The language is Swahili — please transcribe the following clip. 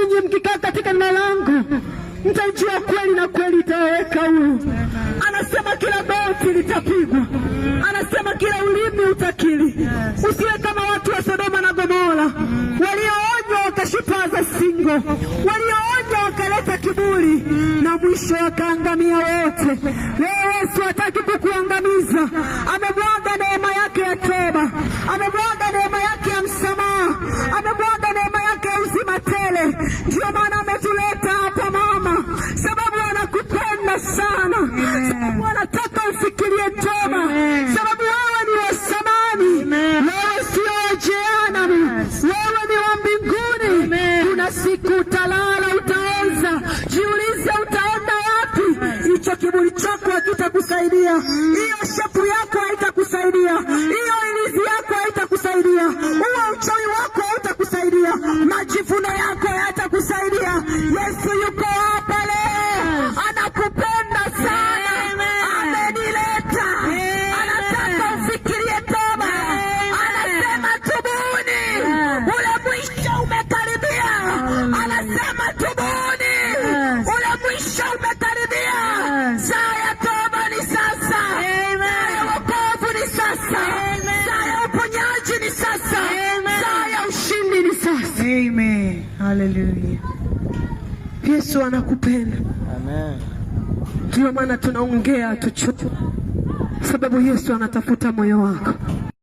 ninyi mkikaa katika neno langu mtajua kweli na kweli itawaweka huru. Anasema kila goti litapigwa, anasema kila ulimi utakiri. Usiwe kama watu wa Sodoma na Gomora walioonywa wakashupaza singo, walioonywa wakaleta kiburi na mwisho wakaangamia wote. Leo Yesu hataki kukuangamiza. Amemwaga neema yake ya toba, amemwaga neema yake ya msamaha, amemwaga neema yake ya uzima tele. Ndio maana ametuleta hapa mama, sababu anakupenda sana, sababu anataka ufikirie toba, sababu wewe ni wa samani, wewe sio wa jehanamu, wewe ni wa mbinguni. Kuna siku utalala, utaoza. Jiulize, utaenda wapi? Hicho kiburi chako hakitakusaidia, hiyo shepu yako haitakusaidia, hiyo ilizi yako haitakusaidia, huo uchawi wako hautakusaidia, majivuno yako hayatakusaidia. Yesu yuko hapa leo, anakupenda sana, amenileta, anataka ufikirie toba. Anasema tubuni, ule mwisho umekaribia. Anasema tubuni, ule mwisho umekaribia. Saa ya toba ni sasa, saa ya wokovu ni sasa, saa ya uponyaji ni sasa, saa ya ushindi ni sasa. Amen. Hallelujah. Yesu anakupenda. Amen. Ndio maana tunaongea tuchoke, sababu Yesu anatafuta moyo wako.